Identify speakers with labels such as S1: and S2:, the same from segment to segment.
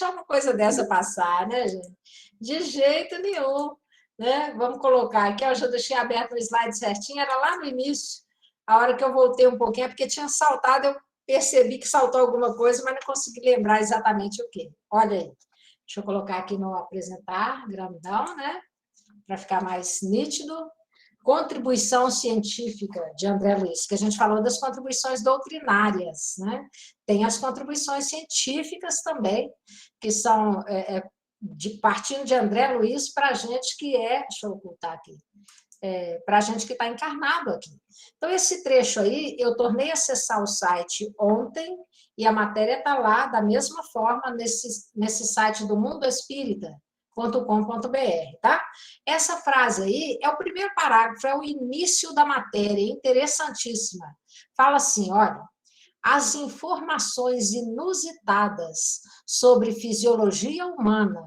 S1: deixar uma coisa dessa passar, né, gente? De jeito nenhum, né? Vamos colocar aqui, eu já deixei aberto o slide certinho, era lá no início, a hora que eu voltei um pouquinho, é porque tinha saltado, eu percebi que saltou alguma coisa, mas não consegui lembrar exatamente o quê. Olha aí, deixa eu colocar aqui no apresentar, grandão, né? Para ficar mais nítido. Contribuição científica de André Luiz, que a gente falou das contribuições doutrinárias, né? Tem as contribuições científicas também, que são partindo de André Luiz para a gente que deixa eu ocultar aqui, para a gente que está encarnado aqui. Então, esse trecho aí, eu tornei acessar o site ontem, e a matéria está lá da mesma forma nesse site do Mundo Espírita, .com.br, tá? Essa frase aí é o primeiro parágrafo, é o início da matéria, interessantíssima. Fala assim, olha, as informações inusitadas sobre fisiologia humana,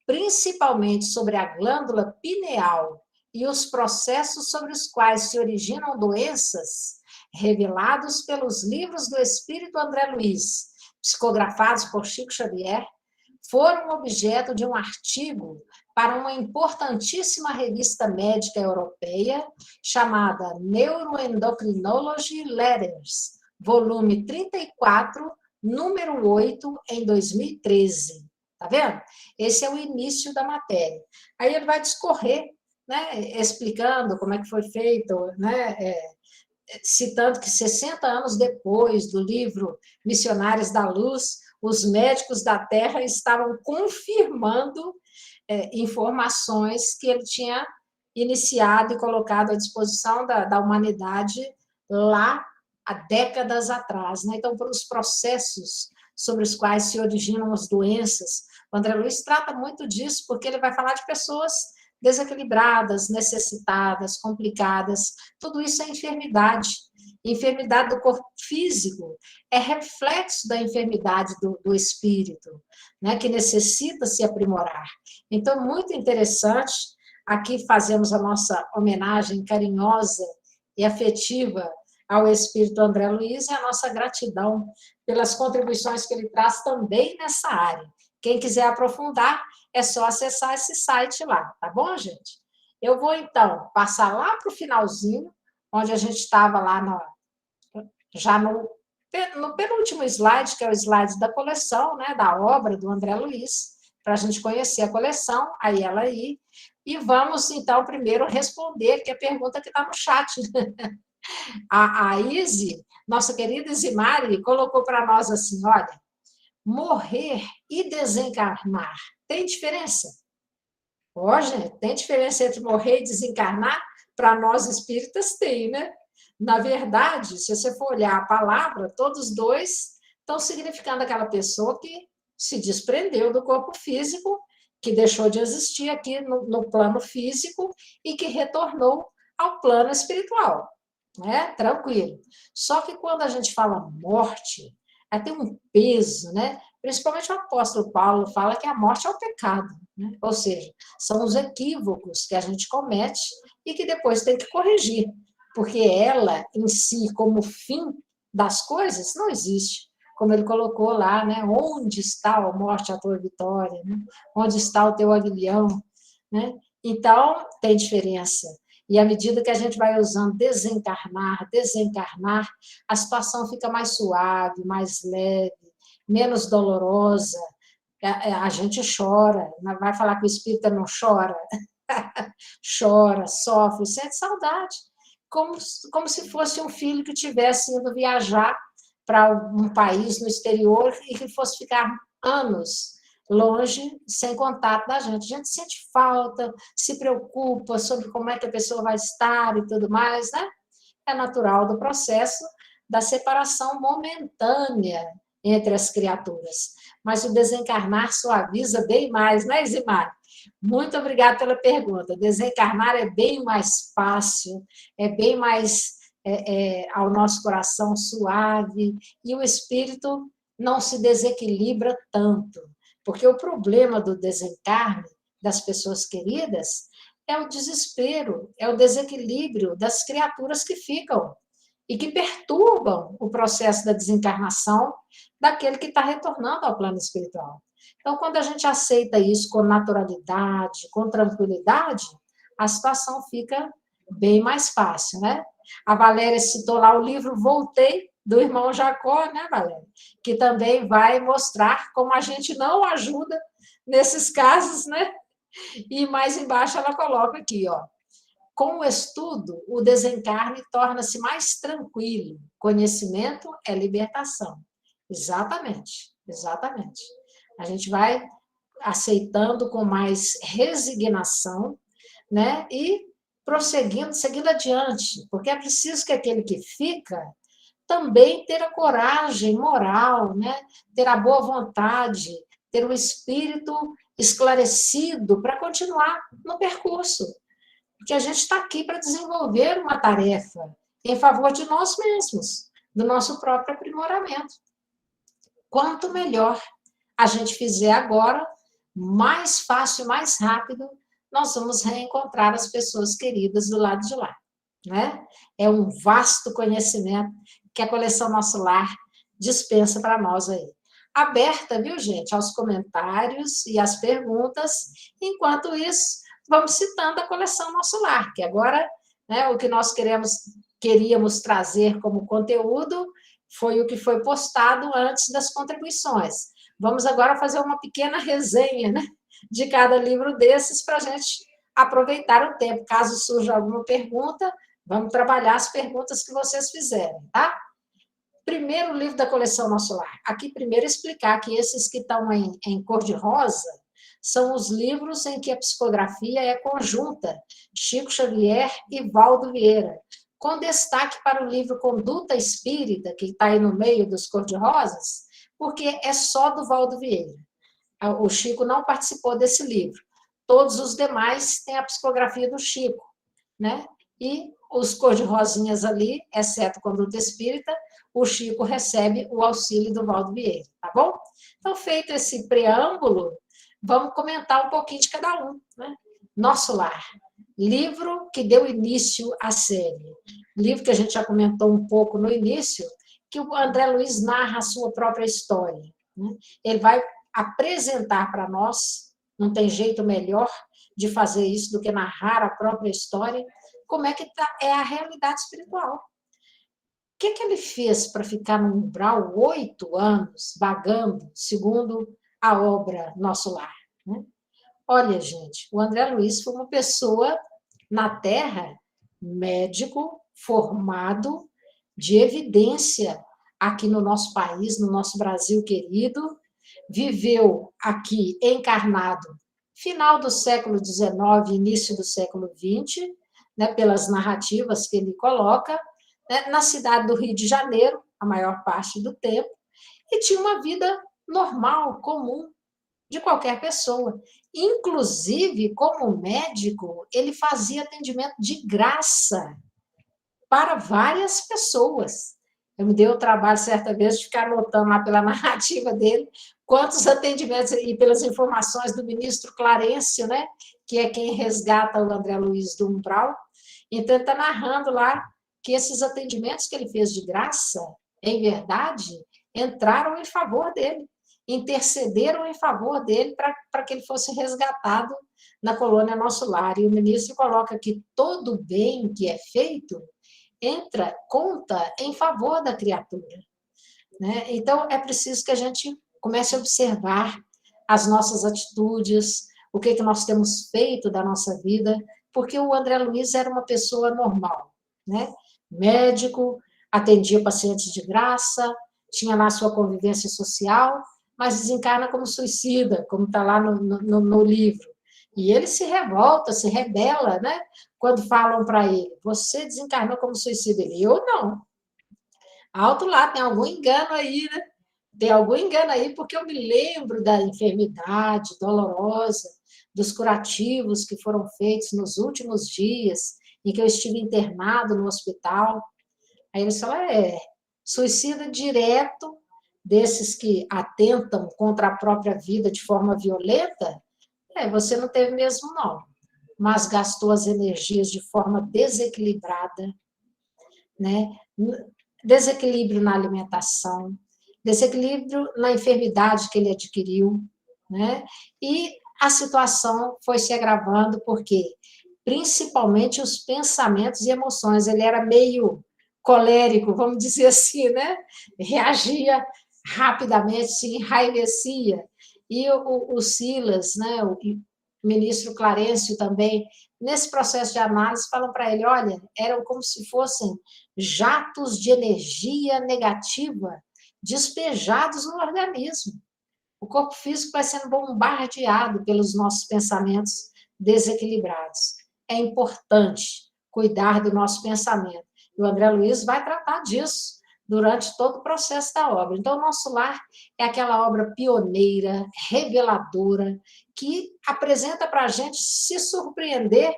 S1: principalmente sobre a glândula pineal e os processos sobre os quais se originam doenças, revelados pelos livros do Espírito André Luiz, psicografados por Chico Xavier, foram objeto de um artigo para uma importantíssima revista médica europeia chamada Neuroendocrinology Letters, volume 34, número 8, em 2013. Tá vendo? Esse é o início da matéria. Aí ele vai discorrer, né, explicando como é que foi feito, né, citando que 60 anos depois do livro Missionários da Luz, os médicos da Terra estavam confirmando informações que ele tinha iniciado e colocado à disposição da humanidade lá há décadas atrás. Né? Então, os processos sobre os quais se originam as doenças, o André Luiz trata muito disso, porque ele vai falar de pessoas desequilibradas, necessitadas, complicadas. Tudo isso é enfermidade. Enfermidade do corpo físico é reflexo da enfermidade do espírito, né, que necessita se aprimorar. Então, muito interessante. Aqui fazemos a nossa homenagem carinhosa e afetiva ao espírito André Luiz e a nossa gratidão pelas contribuições que ele traz também nessa área. Quem quiser aprofundar, é só acessar esse site lá, tá bom, gente? Eu vou, então, passar lá para o finalzinho, onde a gente estava lá já no penúltimo slide, que é o slide da coleção, né, da obra do André Luiz, para a gente conhecer a coleção, aí ela aí, e vamos, então, primeiro responder, que é a pergunta que está no chat. A Izzy, nossa querida Izimari, colocou para nós assim, olha, morrer e desencarnar tem diferença? Gente, tem diferença entre morrer e desencarnar? Para nós espíritas tem, né? Na verdade, se você for olhar a palavra, todos dois estão significando aquela pessoa que se desprendeu do corpo físico, que deixou de existir aqui no plano físico e que retornou ao plano espiritual, né? Tranquilo. Só que quando a gente fala morte, aí tem um peso, né? Principalmente o apóstolo Paulo fala que a morte é o pecado, né? Ou seja, são os equívocos que a gente comete e que depois tem que corrigir, porque ela, em si, como fim das coisas, não existe. Como ele colocou lá, né? Onde está a morte, a tua vitória? Né? Onde está o teu aguilhão? Né? Então, tem diferença. E à medida que a gente vai usando desencarnar, a situação fica mais suave, mais leve, menos dolorosa. A gente chora, vai falar que o espírita não chora? Chora, sofre, sente saudade. Como se fosse um filho que tivesse indo viajar para um país no exterior e que fosse ficar anos longe, sem contato da gente. A gente sente falta, se preocupa sobre como é que a pessoa vai estar e tudo mais, né? É natural do processo da separação momentânea entre as criaturas. Mas o desencarnar suaviza bem mais, né, Isimar? Muito obrigada pela pergunta. Desencarnar é bem mais fácil, é bem mais ao nosso coração suave, e o espírito não se desequilibra tanto. Porque o problema do desencarne das pessoas queridas é o desespero, é o desequilíbrio das criaturas que ficam e que perturbam o processo da desencarnação daquele que está retornando ao plano espiritual. Então, quando a gente aceita isso com naturalidade, com tranquilidade, a situação fica bem mais fácil, né? A Valéria citou lá o livro Voltei, do irmão Jacó, né, Valéria? Que também vai mostrar como a gente não ajuda nesses casos, né? E mais embaixo ela coloca aqui, ó. Com o estudo, o desencarne torna-se mais tranquilo. Conhecimento é libertação. Exatamente, exatamente. A gente vai aceitando com mais resignação, né? E prosseguindo, seguindo adiante, porque é preciso que aquele que fica também ter a coragem moral, né? Ter a boa vontade, ter o espírito esclarecido para continuar no percurso. Porque a gente está aqui para desenvolver uma tarefa em favor de nós mesmos, do nosso próprio aprimoramento. Quanto melhor a gente fizer agora, mais fácil, mais rápido, nós vamos reencontrar as pessoas queridas do lado de lá, né? É um vasto conhecimento que a coleção Nosso Lar dispensa para nós aí. Aberta, viu, gente, aos comentários e às perguntas. Enquanto isso, vamos citando a coleção Nosso Lar, que agora, né, o que nós queríamos trazer como conteúdo foi o que foi postado antes das contribuições. Vamos agora fazer uma pequena resenha, né, de cada livro desses para a gente aproveitar o tempo. Caso surja alguma pergunta, vamos trabalhar as perguntas que vocês fizerem, tá? Primeiro livro da coleção Nosso Lar. Aqui, primeiro, explicar que esses que estão em cor-de-rosa são os livros em que a psicografia é conjunta, Chico Xavier e Valdo Vieira, com destaque para o livro Conduta Espírita, que está aí no meio dos cor-de-rosas, porque é só do Valdo Vieira. O Chico não participou desse livro. Todos os demais têm a psicografia do Chico, né? E os cor-de-rosinhas ali, exceto Conduta Espírita, o Chico recebe o auxílio do Valdo Vieira, tá bom? Então, feito esse preâmbulo, vamos comentar um pouquinho de cada um, né? Nosso Lar, livro que deu início à série. Livro que a gente já comentou um pouco no início, que o André Luiz narra a sua própria história, né? Ele vai apresentar para nós, não tem jeito melhor de fazer isso do que narrar a própria história, como é que é a realidade espiritual. O que ele fez para ficar no umbral 8 anos, vagando, segundo a obra Nosso Lar, né? Olha, gente, o André Luiz foi uma pessoa na Terra, médico, formado, de evidência aqui no nosso país, no nosso Brasil querido, viveu aqui encarnado final do século XIX, início do século XX, né, pelas narrativas que ele coloca, né, na cidade do Rio de Janeiro, a maior parte do tempo, e tinha uma vida normal, comum, de qualquer pessoa. Inclusive, como médico, ele fazia atendimento de graça para várias pessoas. Eu me dei o trabalho, certa vez, de ficar anotando lá pela narrativa dele quantos atendimentos, e pelas informações do ministro Clarencio, né, que é quem resgata o André Luiz do umbral. Então, ele está narrando lá que esses atendimentos que ele fez de graça, em verdade, entraram em favor dele, intercederam em favor dele para que ele fosse resgatado na colônia Nosso Lar. E o ministro coloca que todo bem que é feito conta em favor da criatura, né? Então, é preciso que a gente comece a observar as nossas atitudes, o que nós temos feito da nossa vida, porque o André Luiz era uma pessoa normal, né? Médico, atendia pacientes de graça, tinha lá sua convivência social, mas desencarna como suicida, como está lá no livro. E ele se revolta, se rebela, né? Quando falam para ele, você desencarnou como suicida. Ele, eu não. Alto lá, tem algum engano aí, né? Tem algum engano aí, porque eu me lembro da enfermidade dolorosa, dos curativos que foram feitos nos últimos dias, em que eu estive internado no hospital. Aí ele falou, suicida direto, desses que atentam contra a própria vida de forma violenta, você não teve mesmo, não. Mas gastou as energias de forma desequilibrada, né? Desequilíbrio na alimentação, desequilíbrio na enfermidade que ele adquiriu, né? E a situação foi se agravando, porque principalmente os pensamentos e emoções. Ele era meio colérico, vamos dizer assim, né? Reagia rapidamente, se enraivecia. E o Silas, né, o ministro Clarencio também, nesse processo de análise, falam para ele, olha, eram como se fossem jatos de energia negativa despejados no organismo. O corpo físico vai sendo bombardeado pelos nossos pensamentos desequilibrados. É importante cuidar do nosso pensamento. E o André Luiz vai tratar disso durante todo o processo da obra. Então, o Nosso Lar é aquela obra pioneira, reveladora, que apresenta para a gente se surpreender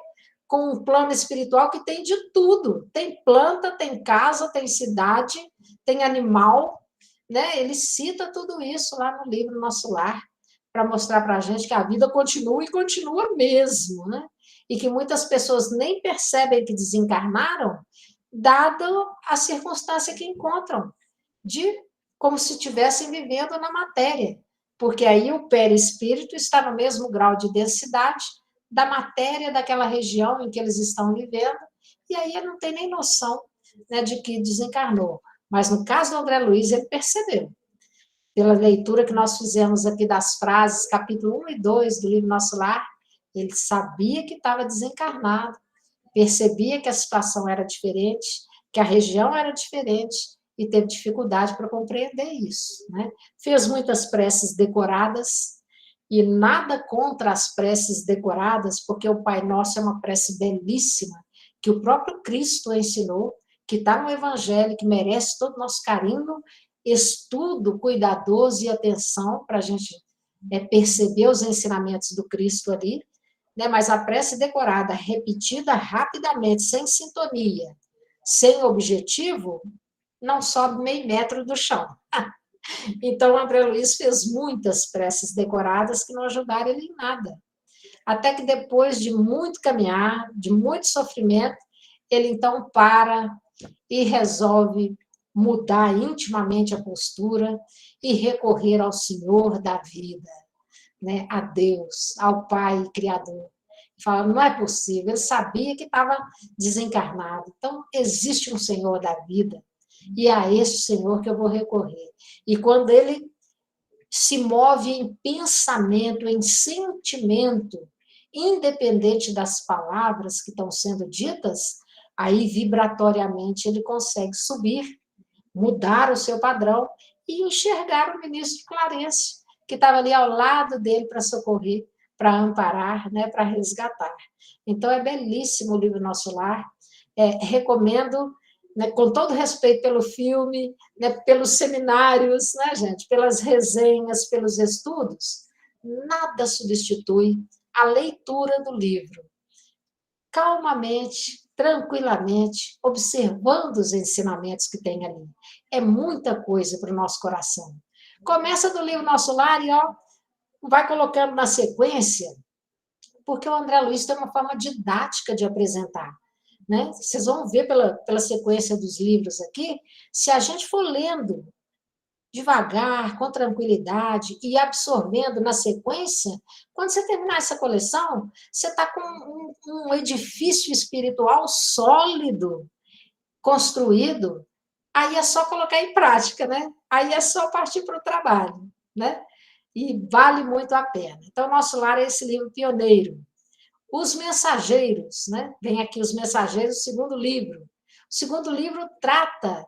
S1: com um plano espiritual que tem de tudo. Tem planta, tem casa, tem cidade, tem animal, né? Ele cita tudo isso lá no livro Nosso Lar, para mostrar para a gente que a vida continua e continua mesmo, né? E que muitas pessoas nem percebem que desencarnaram, dado a circunstância que encontram, de como se estivessem vivendo na matéria, porque aí o perispírito está no mesmo grau de densidade da matéria daquela região em que eles estão vivendo, e aí ele não tem nem noção, né, de que desencarnou. Mas no caso do André Luiz, ele percebeu, pela leitura que nós fizemos aqui das frases, capítulo 1 e 2 do livro Nosso Lar, ele sabia que estava desencarnado, percebia que a situação era diferente, que a região era diferente, e teve dificuldade para compreender isso, né? Fez muitas preces decoradas, e nada contra as preces decoradas, porque o Pai Nosso é uma prece belíssima, que o próprio Cristo ensinou, que está no Evangelho, que merece todo o nosso carinho, estudo cuidadoso e atenção para a gente perceber os ensinamentos do Cristo ali, né? Mas a prece decorada, repetida rapidamente, sem sintonia, sem objetivo, não sobe meio metro do chão. Então, o André Luiz fez muitas preces decoradas que não ajudaram ele em nada. Até que depois de muito caminhar, de muito sofrimento, ele então para e resolve mudar intimamente a postura e recorrer ao Senhor da vida, né? A Deus, ao Pai Criador. Fala, não é possível, ele sabia que estava desencarnado. Então, existe um Senhor da vida, e é a esse Senhor que eu vou recorrer. E quando ele se move em pensamento, em sentimento, independente das palavras que estão sendo ditas, aí vibratoriamente ele consegue subir, mudar o seu padrão e enxergar o ministro Clarencio, que estava ali ao lado dele para socorrer, para amparar, né, para resgatar. Então, é belíssimo o livro Nosso Lar. Recomendo, né, com todo respeito pelo filme, né, pelos seminários, né, gente, pelas resenhas, pelos estudos, nada substitui a leitura do livro. Calmamente, tranquilamente, observando os ensinamentos que tem ali. É muita coisa para o nosso coração. Começa do livro Nosso Lar e ó, vai colocando na sequência, porque o André Luiz tem uma forma didática de apresentar. Né? Vocês vão ver pela sequência dos livros aqui, se a gente for lendo devagar, com tranquilidade e absorvendo na sequência, quando você terminar essa coleção, você está com um edifício espiritual sólido, construído, aí é só colocar em prática, né? Aí é só partir para o trabalho, né? E vale muito a pena. Então, Nosso Lar é esse livro pioneiro. Os Mensageiros, né? Vem aqui Os Mensageiros, o segundo livro. O segundo livro trata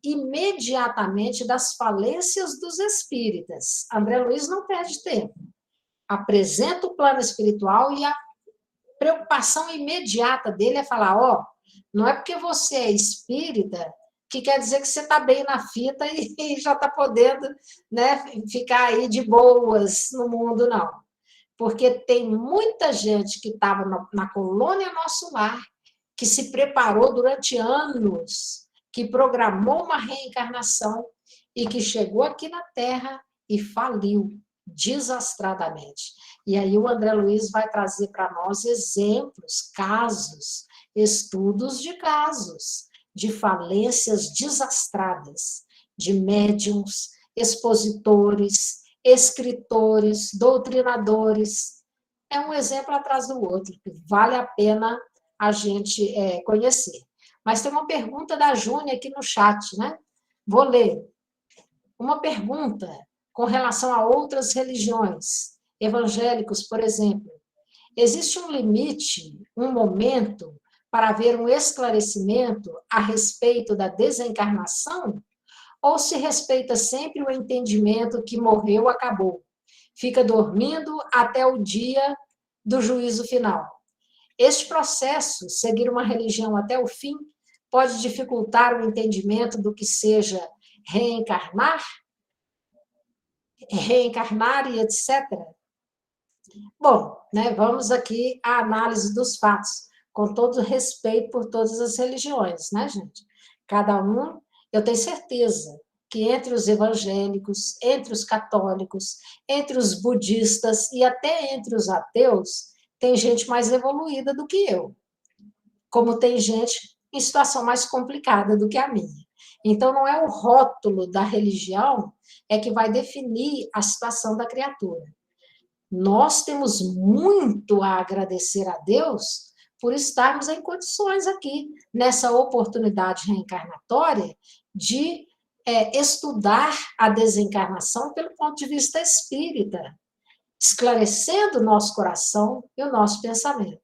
S1: imediatamente das falências dos espíritas. André Luiz não perde tempo. Apresenta o plano espiritual e a preocupação imediata dele é falar, ó, não é porque você é espírita que quer dizer que você está bem na fita e já está podendo, né, ficar aí de boas no mundo, não. Porque tem muita gente que estava na colônia Nosso Lar, que se preparou durante anos, que programou uma reencarnação e que chegou aqui na Terra e faliu desastradamente. E aí o André Luiz vai trazer para nós exemplos, casos, estudos de casos, de falências desastradas, de médiums, expositores, escritores, doutrinadores. É um exemplo atrás do outro, que vale a pena a gente conhecer. Mas tem uma pergunta da Júnia aqui no chat, né? Vou ler. Uma pergunta com relação a outras religiões, evangélicos, por exemplo. Existe um limite, um momento para haver um esclarecimento a respeito da desencarnação? Ou se respeita sempre o entendimento que morreu, acabou? Fica dormindo até o dia do juízo final. Este processo, seguir uma religião até o fim, pode dificultar o entendimento do que seja reencarnar e etc. Bom, né, vamos aqui à análise dos fatos, com todo respeito por todas as religiões, né, gente? Cada um, eu tenho certeza que entre os evangélicos, entre os católicos, entre os budistas e até entre os ateus, tem gente mais evoluída do que eu, como tem gente em situação mais complicada do que a minha. Então, não é o rótulo da religião que vai definir a situação da criatura. Nós temos muito a agradecer a Deus por estarmos em condições aqui, nessa oportunidade reencarnatória, de estudar a desencarnação pelo ponto de vista espírita, esclarecendo o nosso coração e o nosso pensamento.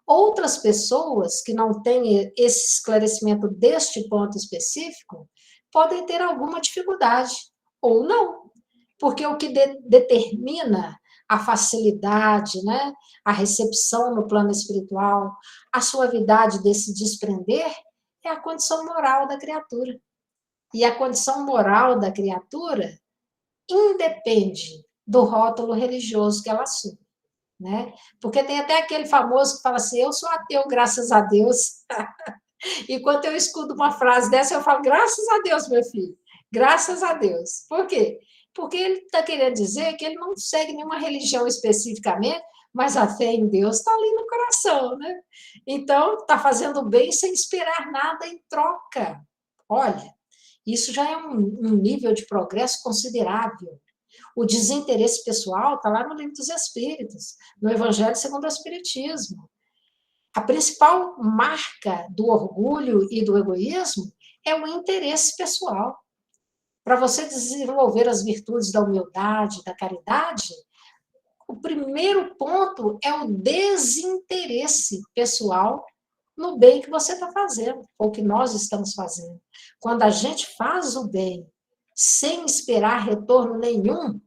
S1: Outras pessoas que não têm esse esclarecimento deste ponto específico podem ter alguma dificuldade, ou não, porque o que determina a facilidade, né, a recepção no plano espiritual, a suavidade de se desprender, é a condição moral da criatura. E a condição moral da criatura independe do rótulo religioso que ela assume, né? Porque tem até aquele famoso que fala assim, eu sou ateu, graças a Deus. E quando eu escuto uma frase dessa, eu falo, graças a Deus, meu filho, graças a Deus. Por quê? Porque ele está querendo dizer que ele não segue nenhuma religião especificamente, mas a fé em Deus está ali no coração, né? Então, está fazendo bem sem esperar nada em troca. Olha, isso já é um nível de progresso considerável. O desinteresse pessoal está lá no Livro dos Espíritos, no Evangelho segundo o Espiritismo. A principal marca do orgulho e do egoísmo é o interesse pessoal. Para você desenvolver as virtudes da humildade, da caridade, o primeiro ponto é o desinteresse pessoal no bem que você está fazendo, ou que nós estamos fazendo. Quando a gente faz o bem sem esperar retorno nenhum,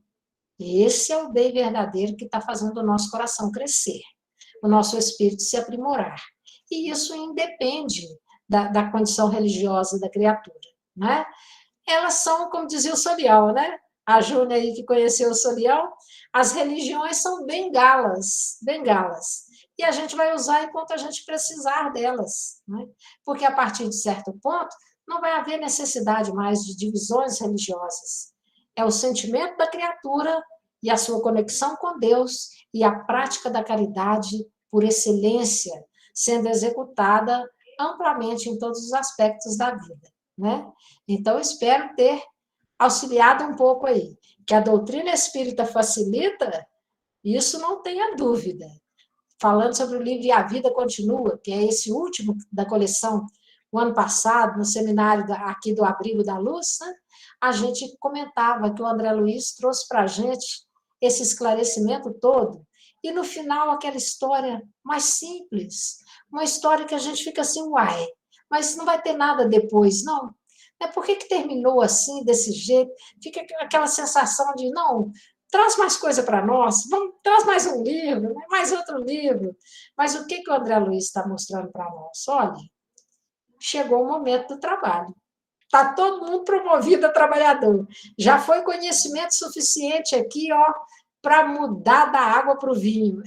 S1: esse é o bem verdadeiro que está fazendo o nosso coração crescer, o nosso espírito se aprimorar. E isso independe da condição religiosa da criatura, né? Elas são, como dizia o Solião, né? A Júnia aí que conheceu o Solião, as religiões são bengalas, bengalas. E a gente vai usar enquanto a gente precisar delas, né? Porque a partir de certo ponto, não vai haver necessidade mais de divisões religiosas. É o sentimento da criatura e a sua conexão com Deus e a prática da caridade por excelência sendo executada amplamente em todos os aspectos da vida, né? Então, espero ter auxiliado um pouco aí. Que a doutrina espírita facilita, isso não tenha dúvida. Falando sobre o livro E a Vida Continua, que é esse último da coleção, o ano passado, no seminário aqui do Abrigo da Luz, né, a gente comentava que o André Luiz trouxe para a gente esse esclarecimento todo, e no final aquela história mais simples, uma história que a gente fica assim, uai, mas não vai ter nada depois, não? Por que terminou assim, desse jeito? Fica aquela sensação de, não, traz mais coisa para nós, traz mais um livro, mais outro livro. Mas o que o André Luiz está mostrando para nós? Olha, chegou o momento do trabalho. Está todo mundo promovido a trabalhador. Já foi conhecimento suficiente aqui, ó, para mudar da água para o vinho,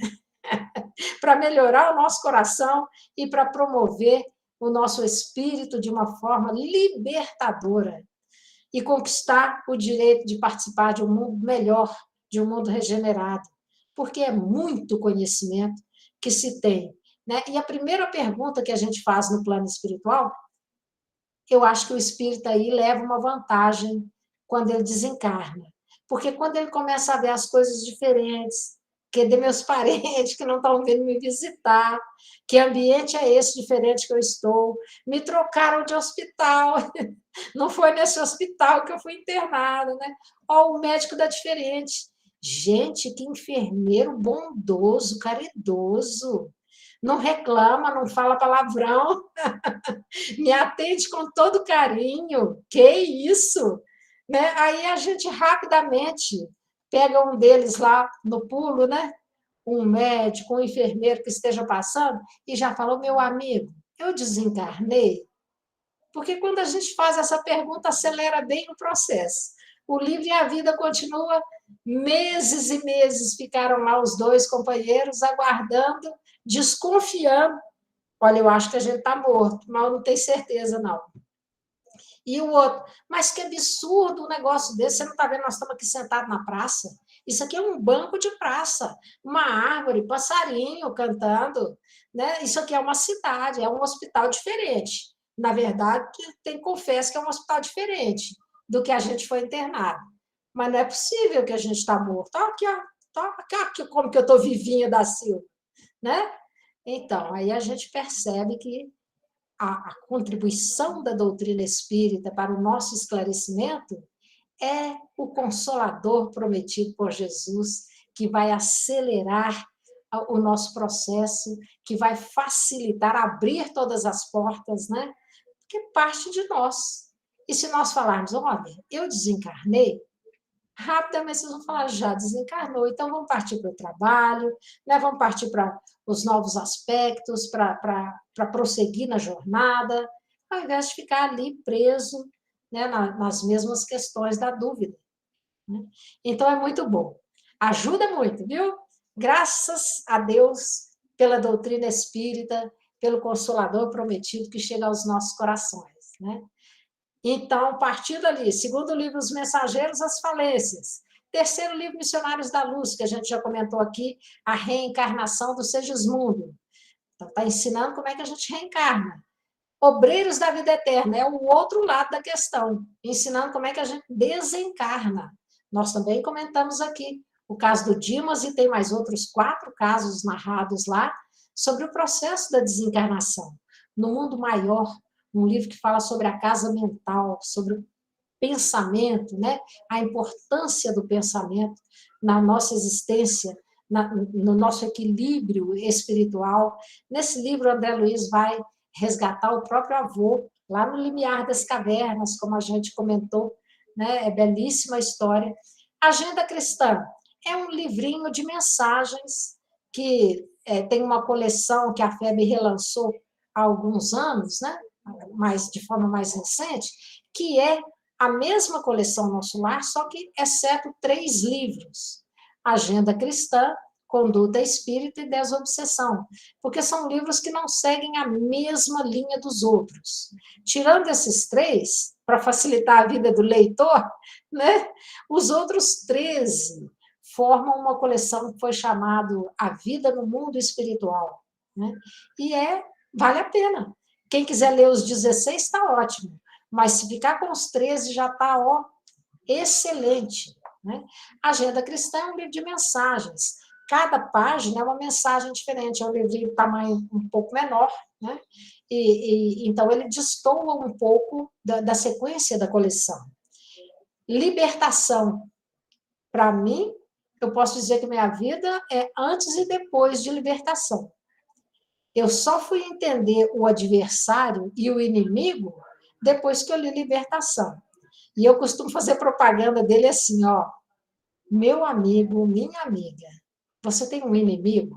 S1: para melhorar o nosso coração e para promover o nosso espírito de uma forma libertadora e conquistar o direito de participar de um mundo melhor, de um mundo regenerado, porque é muito conhecimento que se tem, né? E a primeira pergunta que a gente faz no plano espiritual, eu acho que o espírito aí leva uma vantagem quando ele desencarna, Porque quando ele começa a ver as coisas diferentes, que de meus parentes que não estão vindo me visitar, que ambiente é esse diferente que eu estou, me trocaram de hospital, não foi nesse hospital que eu fui internada, né? Ó, o médico dá diferente. Gente, que enfermeiro bondoso, caridoso, não reclama, não fala palavrão, me atende com todo carinho. Que isso? Né? Aí a gente rapidamente pega um deles lá no pulo, né? Um médico, um enfermeiro que esteja passando, e já falou, meu amigo, eu desencarnei? Porque quando a gente faz essa pergunta, acelera bem o processo. O livro e a vida continua, meses e meses ficaram lá os dois companheiros aguardando, desconfiando. Olha, eu acho que a gente está morto, mas eu não tenho certeza, não. E o outro, mas que absurdo um negócio desse, você não está vendo, nós estamos aqui sentados na praça? Isso aqui é um banco de praça, uma árvore, passarinho cantando, né? Isso aqui é uma cidade, é um hospital diferente. Na verdade, confesso que é um hospital diferente do que a gente foi internado. Mas não é possível que a gente está morto. Aqui, ó, aqui como que eu estou vivinha da Silva, né? Então, aí a gente percebe que a contribuição da doutrina espírita para o nosso esclarecimento é o consolador prometido por Jesus, que vai acelerar o nosso processo, que vai facilitar, abrir todas as portas, né? Porque parte de nós. E se nós falarmos, olha, eu desencarnei, rapidamente vocês vão falar, já desencarnou, então vamos partir para o trabalho, né? Vamos partir para os novos aspectos, para prosseguir na jornada, ao invés de ficar ali preso, né, nas mesmas questões da dúvida. Né? Então é muito bom. Ajuda muito, viu? Graças a Deus pela doutrina espírita, pelo Consolador prometido que chega aos nossos corações. Né? Então, partindo ali, segundo livro, Os Mensageiros, as Falências. Terceiro livro, Missionários da Luz, que a gente já comentou aqui, a reencarnação do Segismundo. Então, está ensinando como é que a gente reencarna. Obreiros da Vida Eterna, é o outro lado da questão, ensinando como é que a gente desencarna. Nós também comentamos aqui o caso do Dimas e tem mais outros 4 casos narrados lá sobre o processo da desencarnação. No Mundo Maior, um livro que fala sobre a casa mental, sobre o pensamento, né? A importância do pensamento na nossa existência, no nosso equilíbrio espiritual. Nesse livro, André Luiz vai resgatar o próprio avô, lá no limiar das cavernas, como a gente comentou, né? É belíssima a história. Agenda Cristã é um livrinho de mensagens que tem uma coleção que a FEB relançou há alguns anos, né? De forma mais recente, que é a mesma coleção Nosso Lar, só que exceto 3 livros. Agenda Cristã, Conduta Espírita e Desobsessão, porque são livros que não seguem a mesma linha dos outros. Tirando esses 3, para facilitar a vida do leitor, né, os outros 13 formam uma coleção que foi chamada A Vida no Mundo Espiritual. Né? E vale a pena. Quem quiser ler os 16 está ótimo, mas se ficar com os 13 já está excelente. Né? Agenda Cristã é um livro de mensagens. Cada página é uma mensagem diferente, é um livro de tamanho um pouco menor, né? Então ele destoa um pouco da sequência da coleção. Libertação. Para mim, eu posso dizer que minha vida é antes e depois de libertação. Eu só fui entender o adversário e o inimigo depois que eu li Libertação. E eu costumo fazer propaganda dele assim, ó, meu amigo, minha amiga, você tem um inimigo?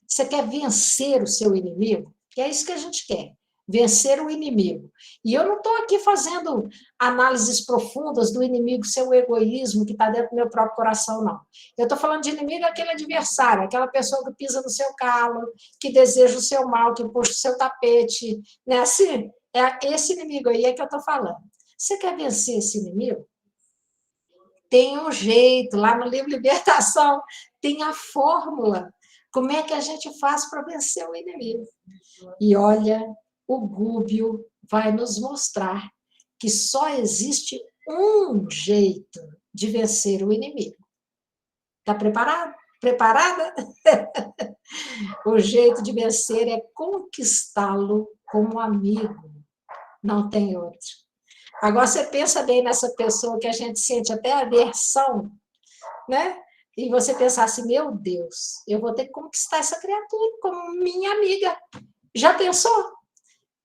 S1: Você quer vencer o seu inimigo? Que é isso que a gente quer, vencer o inimigo. E eu não estou aqui fazendo análises profundas do inimigo, seu egoísmo que está dentro do meu próprio coração, não. Eu estou falando de inimigo aquele adversário, aquela pessoa que pisa no seu calo, que deseja o seu mal, que puxa o seu tapete, né? Assim, é esse inimigo aí que eu estou falando. Você quer vencer esse inimigo? Tem um jeito, lá no livro Libertação, tem a fórmula. Como é que a gente faz para vencer o inimigo? E olha, o Gúbio vai nos mostrar que só existe um jeito de vencer o inimigo. Está preparado? Preparada? O jeito de vencer é conquistá-lo como amigo. Não tem outro. Agora, você pensa bem nessa pessoa que a gente sente até aversão, né? E você pensar assim, meu Deus, eu vou ter que conquistar essa criatura como minha amiga. Já pensou?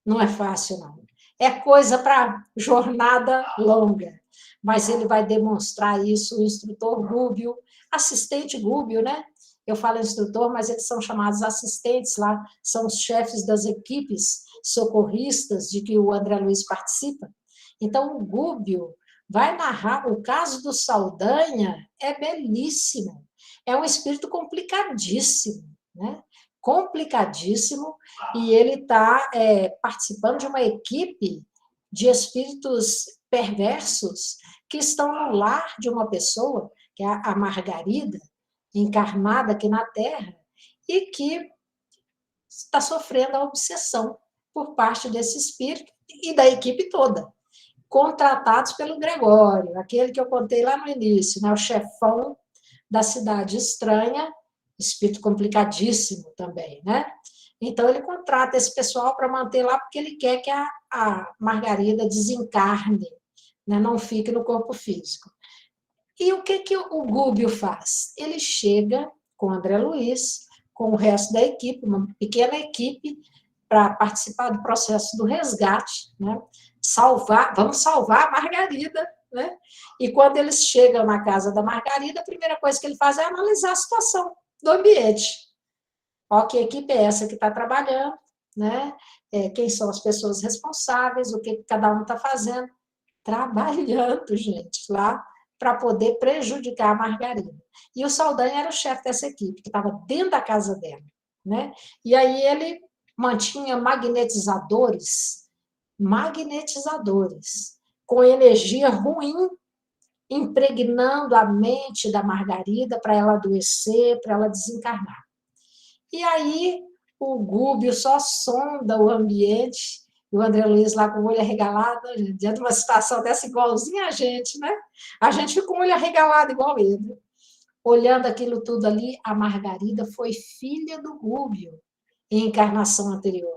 S1: Não é fácil, não. É coisa para jornada longa. Mas ele vai demonstrar isso, o instrutor Gúbio, assistente Gúbio, né? Eu falo instrutor, mas eles são chamados assistentes lá, são os chefes das equipes socorristas de que o André Luiz participa. Então, o Gúbio vai narrar, o caso do Saldanha é belíssimo, é um espírito complicadíssimo, né? Complicadíssimo, e ele está participando de uma equipe de espíritos perversos que estão no lar de uma pessoa, que é a Margarida, encarnada aqui na Terra, e que está sofrendo a obsessão por parte desse espírito e da equipe toda, contratados pelo Gregório, aquele que eu contei lá no início, né, o chefão da cidade estranha, espírito complicadíssimo também, né? Então, ele contrata esse pessoal para manter lá, porque ele quer que a Margarida desencarne, né? Não fique no corpo físico. E o que o Gúbio faz? Ele chega com o André Luiz, com o resto da equipe, uma pequena equipe, para participar do processo do resgate, né? Vamos salvar a Margarida, né? E quando eles chegam na casa da Margarida, a primeira coisa que ele faz é analisar a situação do ambiente. Ó, que equipe é essa que está trabalhando, né? Quem são as pessoas responsáveis, o que cada um está fazendo. Trabalhando, gente, lá para poder prejudicar a Margarida. E o Saldanha era o chefe dessa equipe, que estava dentro da casa dela, né? E aí ele mantinha magnetizadores, com energia ruim, impregnando a mente da Margarida para ela adoecer, para ela desencarnar. E aí o Gúbio só sonda o ambiente, e o André Luiz lá com o olho arregalado, diante de uma situação dessa igualzinha a gente, né? A gente fica com o olho arregalado igual ele. Olhando aquilo tudo ali, a Margarida foi filha do Gúbio em encarnação anterior.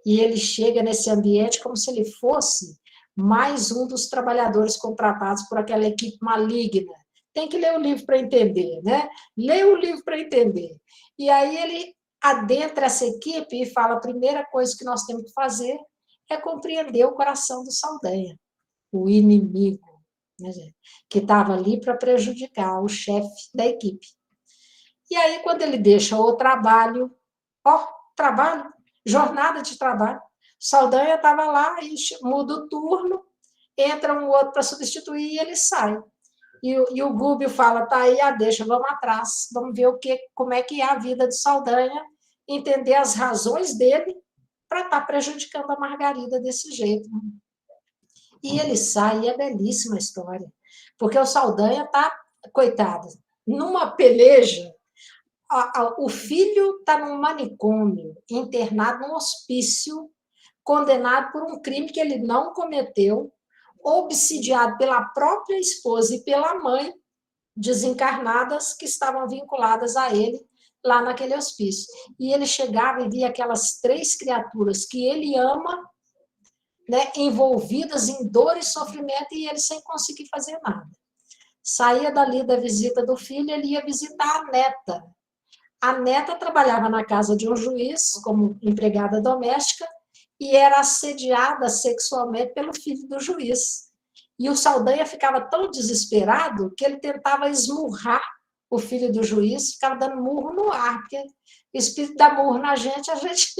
S1: E ele chega nesse ambiente como se ele fosse mais um dos trabalhadores contratados por aquela equipe maligna. Tem que ler o livro para entender, né? Lê o livro para entender. E aí ele adentra essa equipe e fala: a primeira coisa que nós temos que fazer é compreender o coração do Saldanha, o inimigo, né, que estava ali para prejudicar o chefe da equipe. E aí, quando ele deixa o trabalho, jornada de trabalho, Saldanha estava lá e muda o turno, entra um outro para substituir e ele sai. E o Gúbio fala: tá aí, deixa, vamos atrás, vamos ver como é que é a vida de Saldanha, entender as razões dele para estar prejudicando a Margarida desse jeito. E ele sai, e é belíssima a história, porque o Saldanha está, coitado, numa peleja, o filho está num manicômio, internado num hospício, condenado por um crime que ele não cometeu, obsidiado pela própria esposa e pela mãe, desencarnadas, que estavam vinculadas a ele lá naquele hospício. E ele chegava e via aquelas 3 criaturas que ele ama, né, envolvidas em dor e sofrimento, e ele sem conseguir fazer nada. Saía dali da visita do filho, ele ia visitar a neta. A neta trabalhava na casa de um juiz como empregada doméstica e era assediada sexualmente pelo filho do juiz. E o Saldanha ficava tão desesperado que ele tentava esmurrar o filho do juiz, ficava dando murro no ar, porque o espírito dá murro na gente, a gente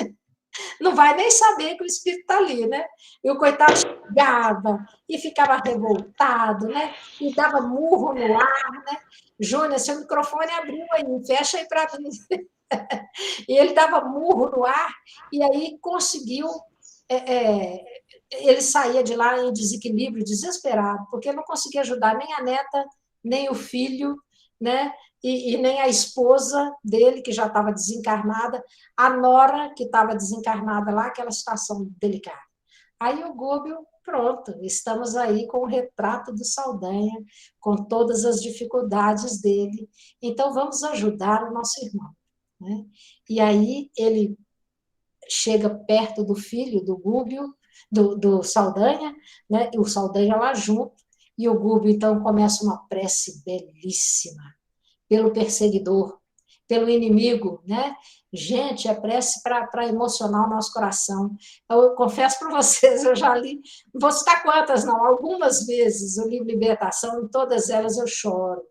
S1: não vai nem saber que o espírito está ali, né? E o coitado chegava e ficava revoltado, né? E dava murro no ar, né? Júnior, seu microfone abriu aí, fecha aí para mim. E ele dava murro no ar, e aí conseguiu. Ele saía de lá em desequilíbrio, desesperado, porque não conseguia ajudar nem a neta, nem o filho, né? E nem a esposa dele, que já estava desencarnada, a nora, que estava desencarnada lá, aquela situação delicada. Aí o Gúbio, pronto, estamos aí com o retrato do Saldanha, com todas as dificuldades dele. Então, vamos ajudar o nosso irmão. Né? E aí ele chega perto do filho do Gúbio, do Saldanha, né? E o Saldanha lá junto, e o Gúbio, então, começa uma prece belíssima pelo perseguidor, pelo inimigo, né? Gente, é prece para emocionar o nosso coração. Eu confesso para vocês, eu já li, não vou citar quantas, não, algumas vezes o livro Libertação, em todas elas eu choro.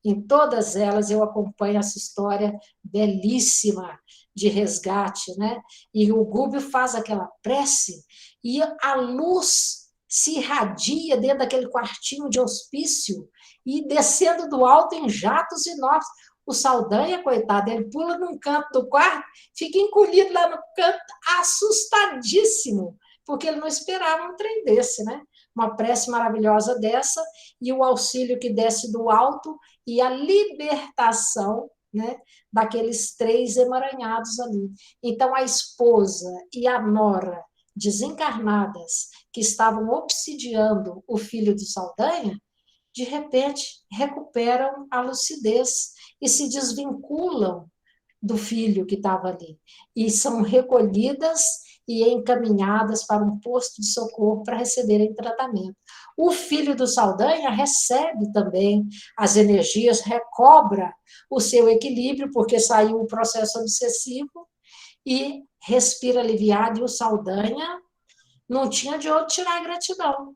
S1: Em todas elas eu acompanho essa história belíssima de resgate, né? E o Gúbio faz aquela prece e a luz se irradia dentro daquele quartinho de hospício e descendo do alto em jatos enormes. O Saldanha, coitado, ele pula num canto do quarto, fica encolhido lá no canto, assustadíssimo, porque ele não esperava um trem desse, né? Uma prece maravilhosa dessa e o auxílio que desce do alto e a libertação, né, daqueles três emaranhados ali. Então, a esposa e a nora desencarnadas que estavam obsidiando o filho do Saldanha, de repente recuperam a lucidez e se desvinculam do filho que estava ali e são recolhidas e encaminhadas para um posto de socorro para receberem tratamento. O filho do Saldanha recebe também as energias, recobra o seu equilíbrio, porque saiu o processo obsessivo e respira aliviado, e o Saldanha não tinha de onde tirar a gratidão.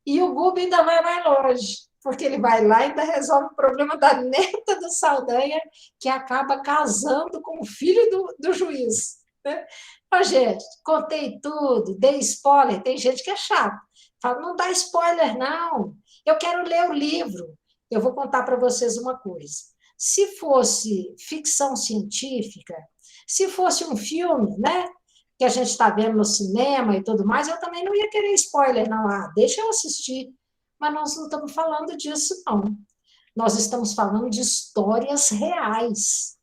S1: E o Gubi ainda vai mais longe, porque ele vai lá e ainda resolve o problema da neta do Saldanha, que acaba casando com o filho do juiz. Né? Ô, gente, contei tudo, dei spoiler, tem gente que é chato. Fala, não dá spoiler, não. Eu quero ler o livro. Eu vou contar para vocês uma coisa. Se fosse ficção científica, se fosse um filme, né? Que a gente está vendo no cinema e tudo mais, eu também não ia querer spoiler, não. Ah, deixa eu assistir. Mas nós não estamos falando disso, não. Nós estamos falando de histórias reais,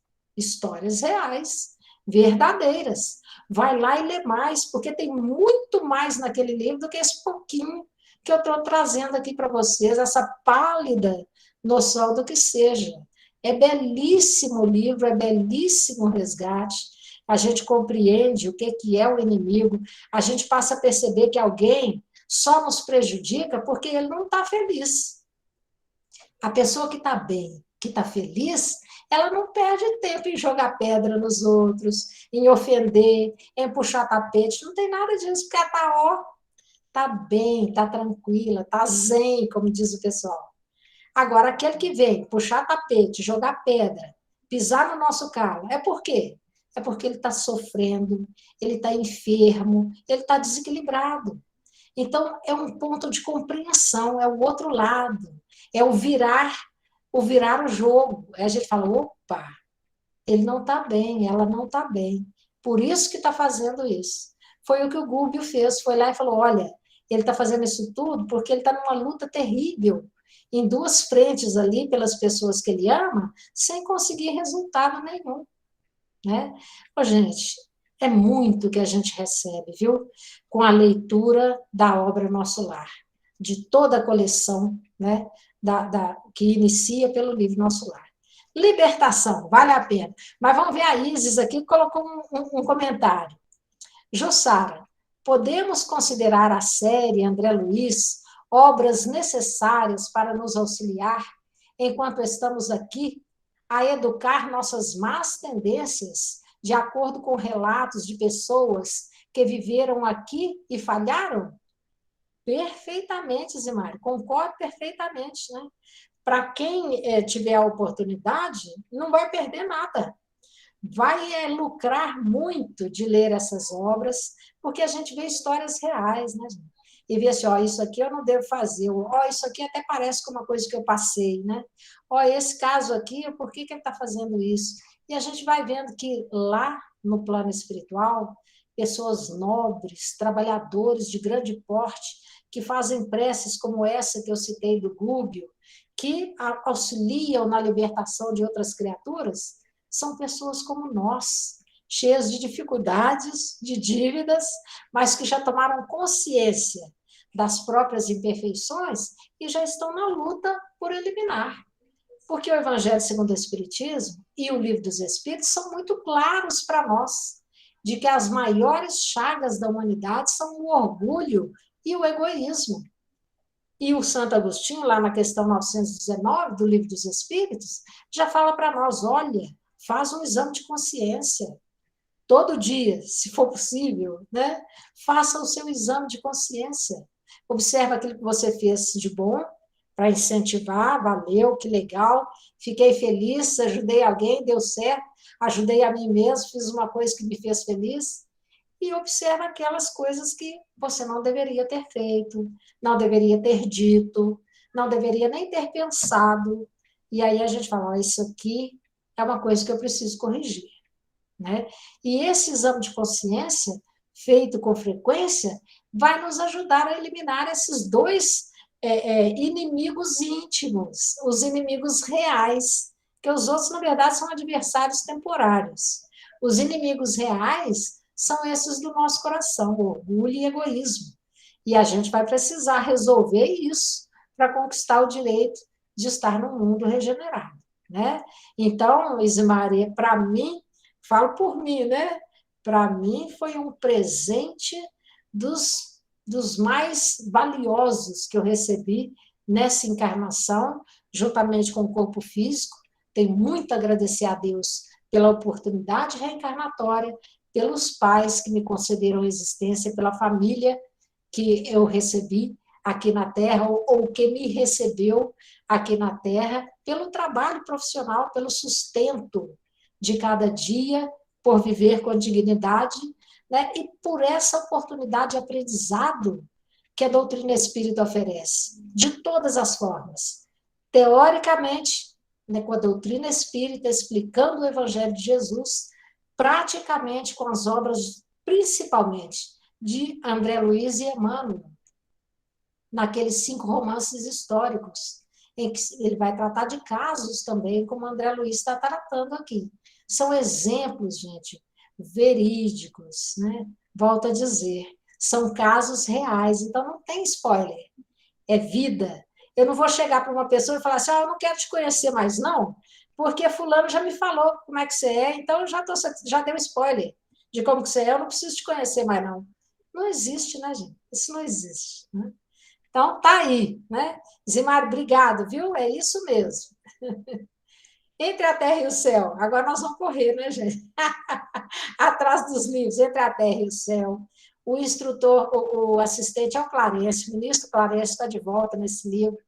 S1: verdadeiras. Vai lá e lê mais, porque tem muito mais naquele livro do que esse pouquinho que eu estou trazendo aqui para vocês, essa pálida noção do que seja. É belíssimo o livro, é belíssimo o resgate. A gente compreende o que é o inimigo, a gente passa a perceber que alguém só nos prejudica porque ele não está feliz. A pessoa que está bem, que está feliz, ela não perde tempo em jogar pedra nos outros, em ofender, em puxar tapete, não tem nada disso, porque ela está bem, está tranquila, está zen, como diz o pessoal. Agora, aquele que vem puxar tapete, jogar pedra, pisar no nosso carro, é por quê? É porque ele está sofrendo, ele está enfermo, ele está desequilibrado. Então, é um ponto de compreensão, é o outro lado, é o virar o jogo. Aí a gente fala, opa, ele não está bem, ela não está bem. Por isso que está fazendo isso. Foi o que o Gúbio fez, foi lá e falou, olha, ele está fazendo isso tudo porque ele está numa luta terrível, em duas frentes ali, pelas pessoas que ele ama, sem conseguir resultado nenhum. Né? Ô, gente, é muito que a gente recebe, viu? Com a leitura da obra Nosso Lar, de toda a coleção, né? Que inicia pelo livro Nosso Lar. Libertação, vale a pena. Mas vamos ver a Isis aqui, que colocou um comentário. Jussara, podemos considerar a série André Luiz obras necessárias para nos auxiliar, enquanto estamos aqui, a educar nossas más tendências, de acordo com relatos de pessoas que viveram aqui e falharam? Perfeitamente, Zimário, concordo perfeitamente, né? Para quem tiver a oportunidade, não vai perder nada. Vai lucrar muito de ler essas obras, porque a gente vê histórias reais, né, gente? E vê assim, ó, isso aqui eu não devo fazer, ó, isso aqui até parece com uma coisa que eu passei, né? Ó, esse caso aqui, por que ele está fazendo isso? E a gente vai vendo que lá no plano espiritual, pessoas nobres, trabalhadores de grande porte, que fazem preces como essa que eu citei do Gúbio, que auxiliam na libertação de outras criaturas, são pessoas como nós, cheias de dificuldades, de dívidas, mas que já tomaram consciência das próprias imperfeições e já estão na luta por eliminar. Porque o Evangelho segundo o Espiritismo e o Livro dos Espíritos são muito claros para nós, de que as maiores chagas da humanidade são o orgulho e o egoísmo. E o Santo Agostinho, lá na questão 919 do Livro dos Espíritos, já fala para nós, olha, faz um exame de consciência. Todo dia, se for possível, né? Faça o seu exame de consciência. Observa aquilo que você fez de bom, para incentivar, valeu, que legal, fiquei feliz, ajudei alguém, deu certo, ajudei a mim mesmo, fiz uma coisa que me fez feliz, e observa aquelas coisas que você não deveria ter feito, não deveria ter dito, não deveria nem ter pensado, e aí a gente fala, oh, isso aqui é uma coisa que eu preciso corrigir, né? E esse exame de consciência, feito com frequência, vai nos ajudar a eliminar esses dois inimigos íntimos, os inimigos reais, que os outros, na verdade, são adversários temporários. Os inimigos reais são esses do nosso coração, orgulho e egoísmo. E a gente vai precisar resolver isso para conquistar o direito de estar num mundo regenerado, né? Então, Isimaria, para mim, falo por mim, né? Para mim foi um presente dos mais valiosos que eu recebi nessa encarnação, juntamente com o corpo físico. Tenho muito a agradecer a Deus pela oportunidade reencarnatória, pelos pais que me concederam existência, pela família que eu recebi aqui na Terra, ou que me recebeu aqui na Terra, pelo trabalho profissional, pelo sustento de cada dia, por viver com dignidade, né? E por essa oportunidade de aprendizado que a doutrina espírita oferece, de todas as formas. Teoricamente, né, com a doutrina espírita explicando o Evangelho de Jesus, praticamente com as obras, principalmente, de André Luiz e Emmanuel, naqueles 5 romances históricos, em que ele vai tratar de casos também, como André Luiz está tratando aqui. São exemplos, gente, verídicos, né? Volto a dizer, são casos reais, então não tem spoiler, é vida. Eu não vou chegar para uma pessoa e falar assim, eu não quero te conhecer mais, não, porque fulano já me falou como é que você é, então já deu spoiler de como que você é, eu não preciso te conhecer mais, não. Não existe, né, gente? Isso não existe, né? Então, tá aí, né? Zimar, obrigado, viu? É isso mesmo. Entre a terra e o céu. Agora nós vamos correr, né, gente? Atrás dos livros, entre a terra e o céu. O instrutor, o assistente é o Clarence, o ministro Clarence está de volta nesse livro.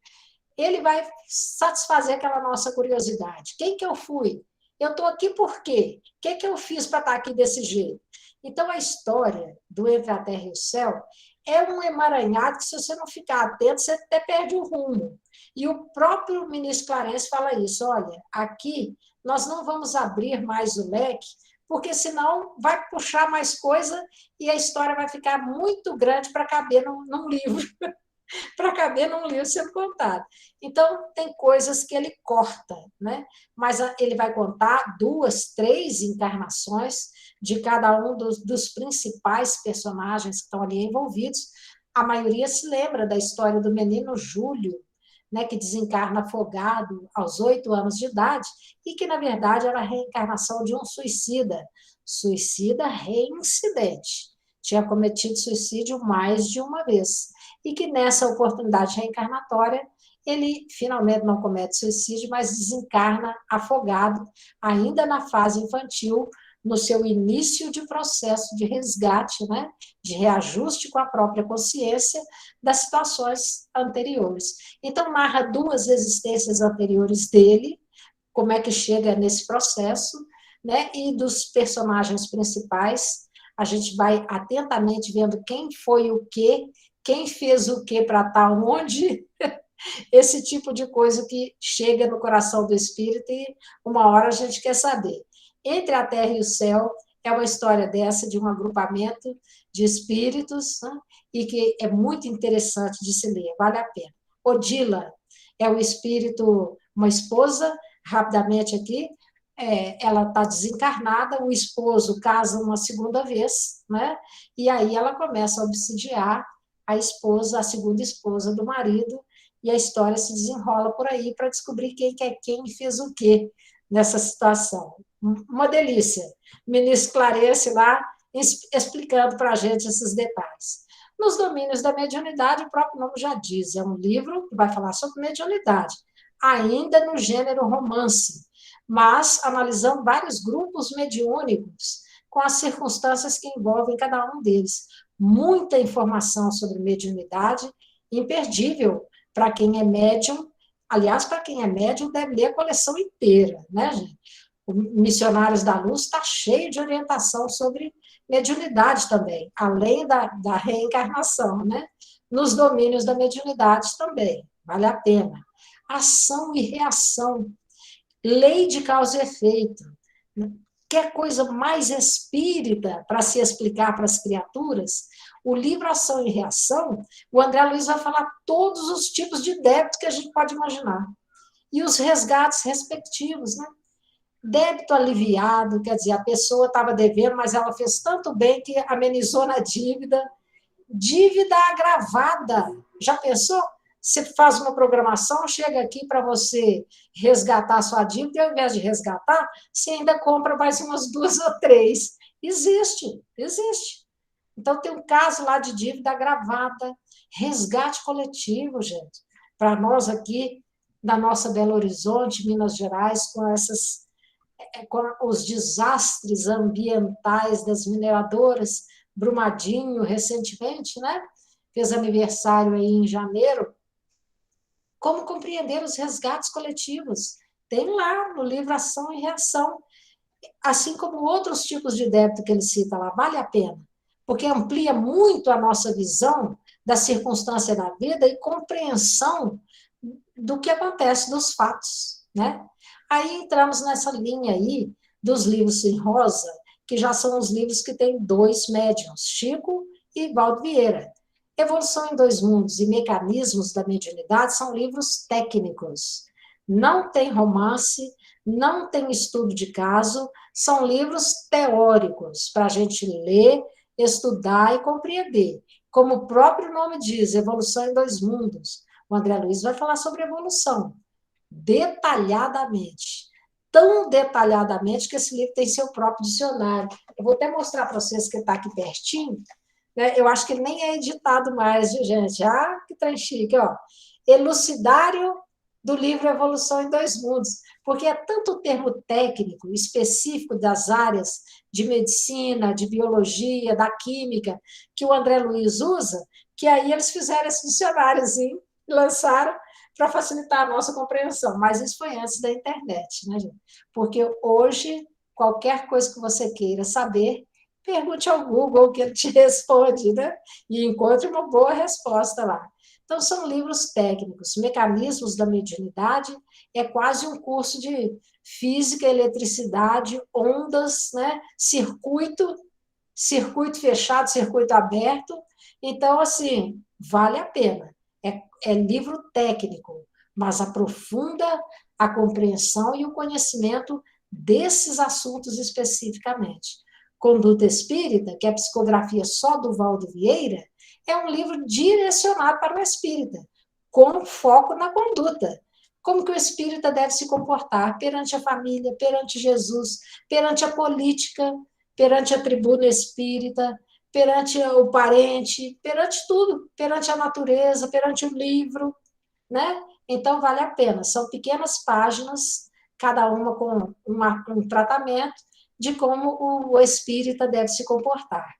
S1: Ele vai satisfazer aquela nossa curiosidade. Quem que eu fui? Eu estou aqui por quê? O que eu fiz para estar aqui desse jeito? Então, a história do Entre a Terra e o Céu é um emaranhado que, se você não ficar atento, você até perde o rumo. E o próprio ministro Clarence fala isso, olha, aqui nós não vamos abrir mais o leque, porque senão vai puxar mais coisa e a história vai ficar muito grande para caber num livro. Para caber num livro sendo contado. Então, tem coisas que ele corta, né? Mas ele vai contar 2, 3 encarnações de cada um dos principais personagens que estão ali envolvidos. A maioria se lembra da história do menino Júlio, né, que desencarna afogado aos 8 anos de idade, e que, na verdade, era a reencarnação de um suicida reincidente. Tinha cometido suicídio mais de uma vez. E que nessa oportunidade reencarnatória, ele finalmente não comete suicídio, mas desencarna afogado, ainda na fase infantil, no seu início de processo de resgate, né, de reajuste com a própria consciência das situações anteriores. Então, narra 2 existências anteriores dele, como é que chega nesse processo, né, e dos personagens principais, a gente vai atentamente vendo quem foi o quê, quem fez o quê para estar onde, esse tipo de coisa que chega no coração do espírito e uma hora a gente quer saber. Entre a Terra e o Céu é uma história dessa, de um agrupamento de espíritos, né, e que é muito interessante de se ler, vale a pena. Odila é um espírito, uma esposa, rapidamente aqui, ela está desencarnada, o esposo casa uma segunda vez, né? E aí ela começa a obsidiar a esposa, a segunda esposa do marido, e a história se desenrola por aí para descobrir quem que é quem e fez o quê nessa situação. Uma delícia. O ministro esclarece lá, explicando para a gente esses detalhes. Nos domínios da mediunidade, o próprio nome já diz, é um livro que vai falar sobre mediunidade, ainda no gênero romance, mas analisando vários grupos mediúnicos com as circunstâncias que envolvem cada um deles. Muita informação sobre mediunidade, imperdível para quem é médium. Aliás, para quem é médium, deve ler a coleção inteira, né, gente? O Missionários da Luz está cheio de orientação sobre mediunidade também, além da reencarnação, né? Nos domínios da mediunidade também, vale a pena. Ação e reação, lei de causa e efeito. Quer coisa mais espírita para se explicar para as criaturas? O livro Ação e Reação, o André Luiz vai falar todos os tipos de débito que a gente pode imaginar. E os resgates respectivos, né? Débito aliviado, quer dizer, a pessoa estava devendo, mas ela fez tanto bem que amenizou na dívida. Dívida agravada. Já pensou? Você faz uma programação, chega aqui para você resgatar a sua dívida, e ao invés de resgatar, você ainda compra mais umas 2 ou 3. Existe, existe. Então, tem um caso lá de dívida agravada, resgate coletivo, gente. Para nós aqui, da nossa Belo Horizonte, Minas Gerais, com os desastres ambientais das mineradoras, Brumadinho, recentemente, né? Fez aniversário aí em janeiro. Como compreender os resgates coletivos? Tem lá no livro Ação e Reação, assim como outros tipos de débito que ele cita lá, vale a pena, porque amplia muito a nossa visão da circunstância da vida e compreensão do que acontece, dos fatos, né? Aí entramos nessa linha aí dos livros em rosa, que já são os livros que têm 2 médiuns, Chico e Valdo Vieira. Evolução em Dois Mundos e Mecanismos da Mediunidade são livros técnicos. Não tem romance, não tem estudo de caso, são livros teóricos para a gente ler, estudar e compreender. Como o próprio nome diz, Evolução em Dois Mundos. O André Luiz vai falar sobre evolução, detalhadamente. Tão detalhadamente que esse livro tem seu próprio dicionário. Eu vou até mostrar para vocês que está aqui pertinho. Né? Eu acho que ele nem é editado mais, viu, gente? Ah, que trem chique, ó. Elucidário do livro Evolução em Dois Mundos, porque é tanto termo técnico, específico das áreas de medicina, de biologia, da química, que o André Luiz usa, que aí eles fizeram esse dicionáriozinho e lançaram para facilitar a nossa compreensão. Mas isso foi antes da internet, né, gente? Porque hoje, qualquer coisa que você queira saber, pergunte ao Google que ele te responde, né? E encontre uma boa resposta lá. Então, são livros técnicos. Mecanismos da Mediunidade é quase um curso de física, eletricidade, ondas, né? Circuito fechado, circuito aberto. Então, assim, vale a pena. É livro técnico, mas aprofunda a compreensão e o conhecimento desses assuntos especificamente. Conduta Espírita, que é a psicografia só do Valdo Vieira, é um livro direcionado para o espírita, com foco na conduta. Como que o espírita deve se comportar perante a família, perante Jesus, perante a política, perante a tribuna espírita, perante o parente, perante tudo, perante a natureza, perante o livro, né? Então, vale a pena. São pequenas páginas, cada uma com um tratamento de como o espírita deve se comportar.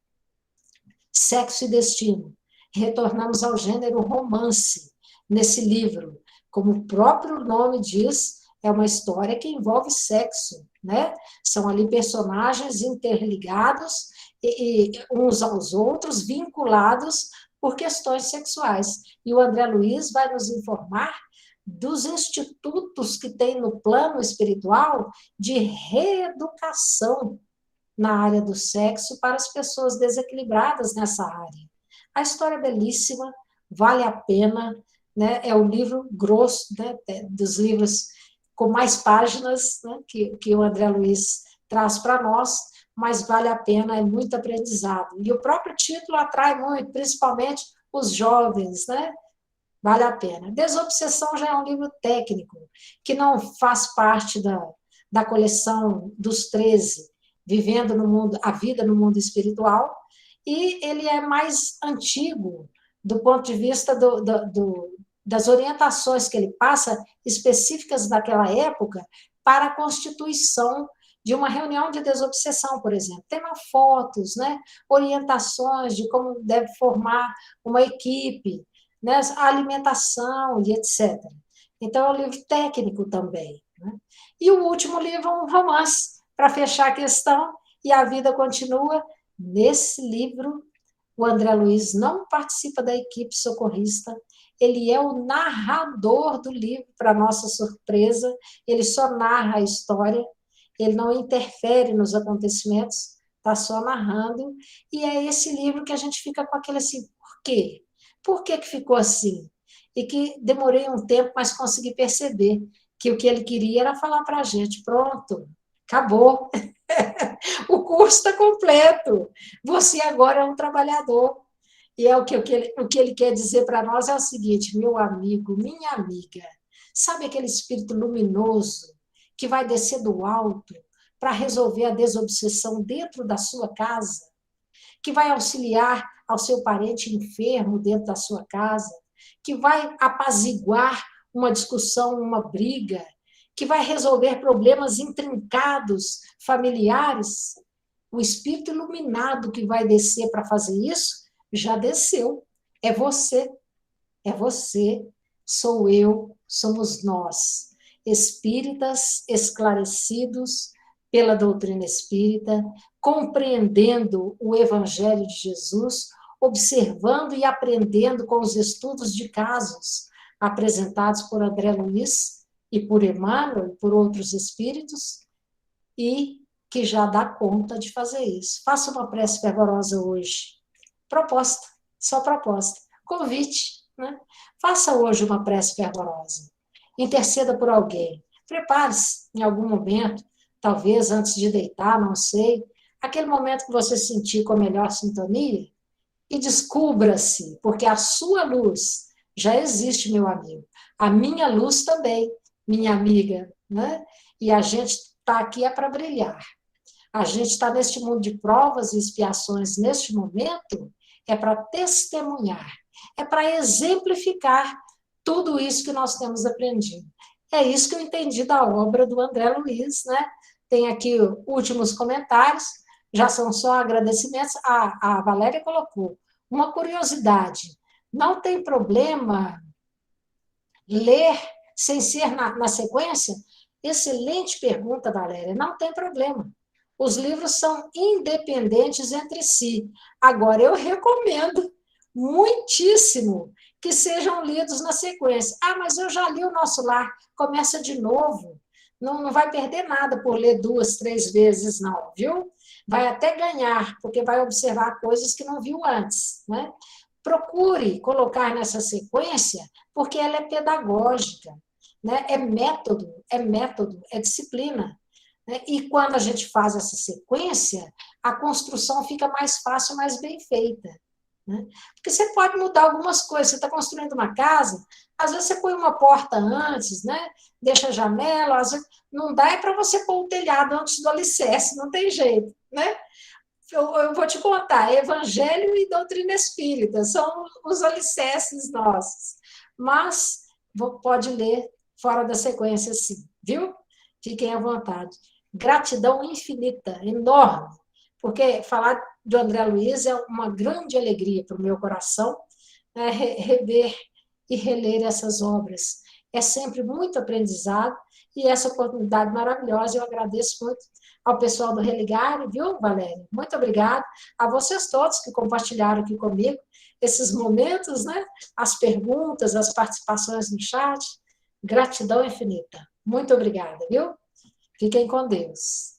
S1: Sexo e Destino. Retornamos ao gênero romance nesse livro. Como o próprio nome diz, é uma história que envolve sexo, né? São ali personagens interligados e uns aos outros, vinculados por questões sexuais. E o André Luiz vai nos informar dos institutos que tem no plano espiritual de reeducação na área do sexo para as pessoas desequilibradas nessa área. A história é belíssima, vale a pena, né? É o livro grosso, né, dos livros com mais páginas, né, que o André Luiz traz para nós, mas vale a pena, é muito aprendizado. E o próprio título atrai muito, principalmente os jovens, né? Vale a pena. Desobsessão já é um livro técnico, que não faz parte da coleção dos 13, Vivendo no Mundo, a Vida no Mundo Espiritual, e ele é mais antigo, do ponto de vista das orientações que ele passa, específicas daquela época, para a constituição de uma reunião de desobsessão, por exemplo. Tem lá fotos, né? Orientações de como deve formar uma equipe, né? A alimentação e etc. Então, é um livro técnico também. Né? E o último livro é um romance, para fechar a questão, e a vida continua. Nesse livro, o André Luiz não participa da equipe socorrista, ele é o narrador do livro, para nossa surpresa, ele só narra a história, ele não interfere nos acontecimentos, está só narrando, e é esse livro que a gente fica com aquele assim, por quê? Por que ficou assim? E que demorei um tempo, mas consegui perceber que o que ele queria era falar para a gente, pronto, acabou, o curso está completo, você agora é um trabalhador. E é o que ele quer dizer para nós é o seguinte, meu amigo, minha amiga, sabe aquele espírito luminoso que vai descer do alto para resolver a desobsessão dentro da sua casa, que vai auxiliar ao seu parente enfermo dentro da sua casa, que vai apaziguar uma discussão, uma briga, que vai resolver problemas intrincados, familiares? O espírito iluminado que vai descer para fazer isso já desceu. É você, sou eu, somos nós, espíritas esclarecidos pela doutrina espírita, compreendendo o Evangelho de Jesus, observando e aprendendo com os estudos de casos apresentados por André Luiz e por Emmanuel e por outros espíritos, e que já dá conta de fazer isso. Faça uma prece fervorosa hoje. Proposta, só proposta. Convite, né? Faça hoje uma prece fervorosa. Interceda por alguém. Prepare-se em algum momento, talvez antes de deitar, não sei, aquele momento que você sentir com a melhor sintonia, e descubra-se, porque a sua luz já existe, meu amigo. A minha luz também, minha amiga, né? E a gente está aqui é para brilhar. A gente está neste mundo de provas e expiações, neste momento, é para testemunhar, é para exemplificar tudo isso que nós temos aprendido. É isso que eu entendi da obra do André Luiz, né? Tem aqui últimos comentários, já são só agradecimentos. A Valéria colocou uma curiosidade. Não tem problema ler sem ser na sequência? Excelente pergunta, Valéria. Não tem problema. Os livros são independentes entre si. Agora, eu recomendo muitíssimo que sejam lidos na sequência. Ah, mas eu já li o Nosso Lar. Começa de novo. Não vai perder nada por ler 2, 3 vezes, não, viu? Vai até ganhar, porque vai observar coisas que não viu antes, né? Procure colocar nessa sequência, porque ela é pedagógica, né? É método, é disciplina. E quando a gente faz essa sequência, a construção fica mais fácil, mais bem feita. Né? Porque você pode mudar algumas coisas. Você está construindo uma casa, às vezes você põe uma porta antes, né? Deixa a janela, às vezes não dá é para você pôr o telhado antes do alicerce, não tem jeito. Né? Eu vou te contar, Evangelho e doutrina espírita são os alicerces nossos. Mas pode ler fora da sequência, sim, viu? Fiquem à vontade. Gratidão infinita, enorme, porque falar do André Luiz é uma grande alegria para o meu coração, né? Rever e reler essas obras. É sempre muito aprendizado e essa oportunidade maravilhosa, eu agradeço muito ao pessoal do Religar, viu, Valéria? Muito obrigada. A vocês todos que compartilharam aqui comigo esses momentos, né? As perguntas, as participações no chat. Gratidão infinita. Muito obrigada, viu? Fiquem com Deus.